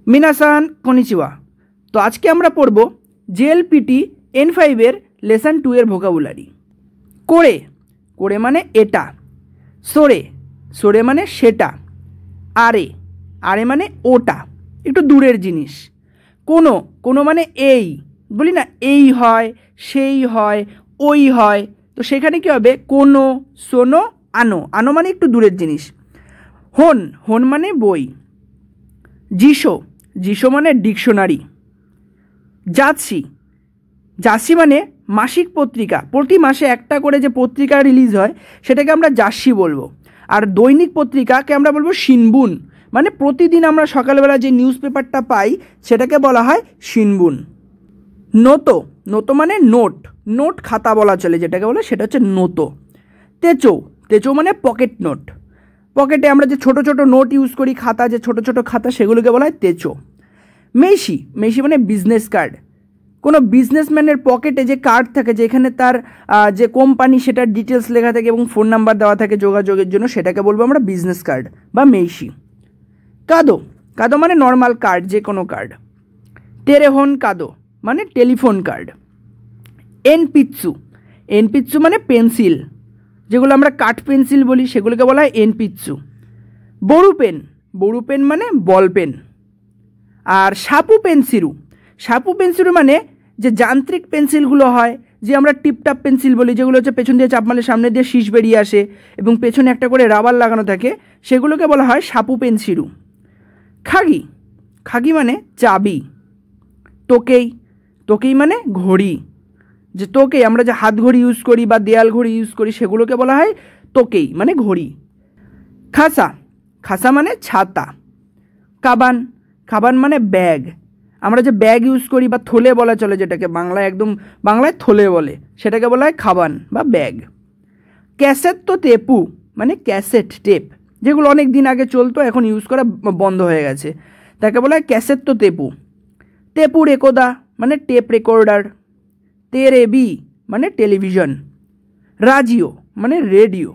মিনাসান কনিচিওয়া। তো আজকে আমরা পড়ব জেএলপিটি N5 এর লেসন 2 এর ভোকাবুলারি। কোড়ে, কোড়ে মানে এটা। সোরে, সোরে মানে সেটা। আরে, আরে মানে ওটা, একটু দূরের জিনিস। কোনো, কোনো মানে এই, বলি না এই হয়, সেই হয়, ওই হয়, তো সেখানে কী হবে? কোনো, সোনো, আনো, আনো মানে একটু দূরের জিনিস। হন, হন মানে বই। জিশো, জিশো মানে ডিকশনারি। জাতসি, জাতসি মানে মাসিক পত্রিকা, প্রতি মাসে একটা করে যে পত্রিকা রিলিজ হয় সেটাকে আমরা জাসি বলবো। আর দৈনিক পত্রিকাকে আমরা বলবো শিনবুন, মানে প্রতিদিন আমরা সকালবেলা যে নিউজ পেপারটা পাই সেটাকে বলা হয় শিনবুন। নোতো, নোতো মানে নোট, নোট খাতা বলা চলে, যেটাকে বলে সেটা হচ্ছে নোতো। তেচো, তেচো মানে পকেট নোট, পকেটে আমরা যে ছোট ছোট নোট ইউজ করি, খাতা, যে ছোট ছোট খাতা, সেগুলোকে বলা হয় তেচো। মেশি, মেশি মানে বিজনেস কার্ড, কোনো বিজনেসম্যানের পকেটে যে কার্ড থাকে যেখানে তার যে কোম্পানি সেটার ডিটেলস লেখা থাকে এবং ফোন নাম্বার দেওয়া থাকে যোগাযোগের জন্য, সেটাকে বলবো আমরা বিজনেস কার্ড বা মেইশি। কাদো, কাদো মানে নর্মাল কার্ড, যে কোনো কার্ড। টেরেহন কাদো মানে টেলিফোন কার্ড। এনপিৎসু, এনপিৎসু মানে পেন্সিল, যেগুলো আমরা কাঠ পেন্সিল বলি সেগুলোকে বলা হয় এনপিৎসু। বড়ু পেন, বড়ু পেন মানে বল পেন। আর সাপু পেন্সিলু, সাপু পেন্সিলু মানে যে যান্ত্রিক পেন্সিলগুলো হয়, যে আমরা টিপটাপ পেন্সিল বলি, যেগুলো হচ্ছে পেছন দিয়ে চাপ মারলে সামনে দিয়ে শীষ বেরিয়ে আসে এবং পেছনে একটা করে রাবার লাগানো থাকে, সেগুলোকে বলা হয় সাপু পেন্সিলু। খাগি, খাগি মানে চাবি। তোকেই, তোকেই মানে ঘড়ি, যে তোকেই আমরা যে হাত ঘড়ি ইউজ করি বা দেয়াল ঘড়ি ইউজ করি সেগুলোকে বলা হয় তোকেই মানে ঘড়ি। খাসা, খাসা মানে ছাতা। কাবান, কাবান মানে ব্যাগ, আমরা যে ব্যাগ ইউজ করি বা থলে বলা চলে, যেটাকে বাংলায় একদম বাংলায় থলে বলে, সেটাকে বলা হয় খাবান বা ব্যাগ। ক্যাসেট তো টেপু মানে ক্যাসেট টেপ, যেগুলো অনেক দিন আগে চলতো এখন ইউজ করা বন্ধ হয়ে গেছে, তাকে বলা হয় ক্যাসেট তো টেপু। টেপু রেকোদা মানে টেপ রেকর্ডার। তেরেবি মানে টেলিভিশন। রাজিও মানে রেডিও।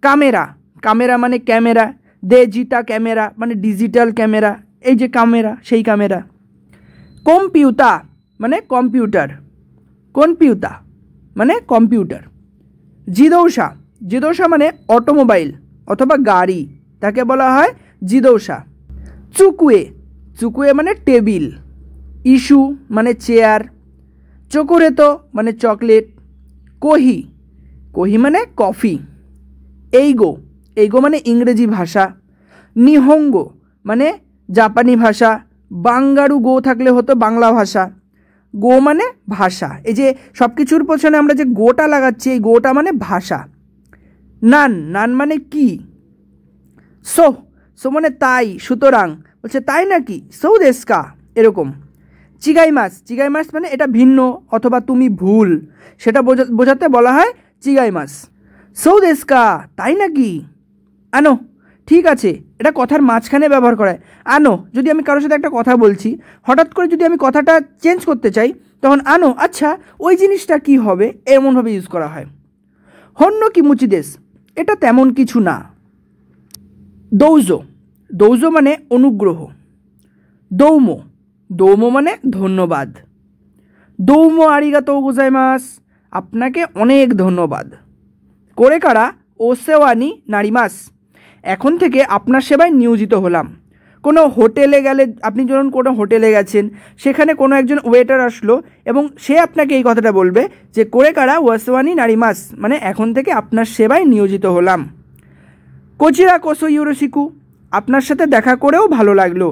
ক্যামেরা, ক্যামেরা মানে ক্যামেরা। ডিজিটাল ক্যামেরা মানে ডিজিটাল ক্যামেরা, এই যে ক্যামেরা সেই ক্যামেরা। কম্পিউটা মানে কম্পিউটার, কম্পিউটা মানে কম্পিউটার। জিদৌসা, জিদৌসা মানে অটোমোবাইল অথবা গাড়ি, তাকে বলা হয় জিদৌসা। চুকুয়ে, চুকুয়ে মানে টেবিল। ইস্যু মানে চেয়ার। চোকোরেতো মানে চকলেট। কোহি, কোহি মানে কফি। এইগো, এইগো মানে ইংরেজি ভাষা। নিহোঙ্গো মানে জাপানি ভাষা। বাঙ্গারু গো থাকলে হতো বাংলা ভাষা। গো মানে ভাষা, এই যে সব কিছুর পেছনে আমরা যে গোটা লাগাচ্ছি, এই গোটা মানে ভাষা। নান, নান মানে কি? সো, সো মানে তাই, সুতরাং, বলছে তাই নাকি, সৌ দেশকা, এরকম। চিগাই মাছ, চিগাই মাছ মানে এটা ভিন্ন অথবা তুমি ভুল, সেটা বোঝাতে বলা হয় চিগাই মাছ। সৌ দেশকা, তাই নাকি। আনো, ঠিক আছে, এটা কথার মাঝখানে ব্যবহার করা হয়। আনো, যদি আমি কারোর সাথে একটা কথা বলছি, হঠাৎ করে যদি আমি কথাটা চেঞ্জ করতে চাই, তখন আনো, আচ্ছা ওই জিনিসটা কি হবে, এমনভাবে ইউজ করা হয়। হন্য কি মুচিদেশ, এটা তেমন কিছু না। দৌজো, দৌজো মানে অনুগ্রহ। দৌমো, দৌমো মানে ধন্যবাদ। দৌমো আরিগাতো গোজাইমাস, আপনাকে অনেক ধন্যবাদ। করে কারা ওসেওয়ানি নারিমাস, এখন থেকে আপনার সেবায় নিয়োজিত হলাম। কোনো হোটেলে গেলে, আপনি যখন কোনো হোটেলে গেছেন, সেখানে কোনো একজন ওয়েটার আসলো এবং সে আপনাকে এই কথাটা বলবে যে করে কারা ওসেওয়ানি নারিমাস, মানে এখন থেকে আপনার সেবায় নিয়োজিত হলাম। কোচিরা কোসো ইউরোশিকু, আপনার সাথে দেখা করেও ভালো লাগলো।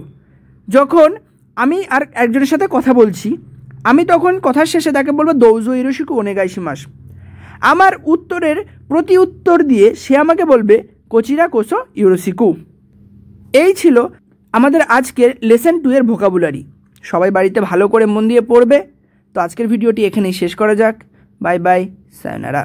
যখন আমি আর একজনের সাথে কথা বলছি, আমি তখন কথার শেষে তাকে বলবো দৌজো ইউরোশিকু ওনেগাইশিমাস। আমার উত্তরের প্রতি উত্তর দিয়ে সে আমাকে বলবে কোচিরা কোসো ইউরোশিকু। এই ছিল আমাদের আজকের লেসন 2 এর ভোকাবুলারি। সবাই বাড়িতে ভালো করে মন দিয়ে পড়বে। তো আজকের ভিডিওটি এখানেই শেষ করা যাক। Bye bye, সায়োনারা।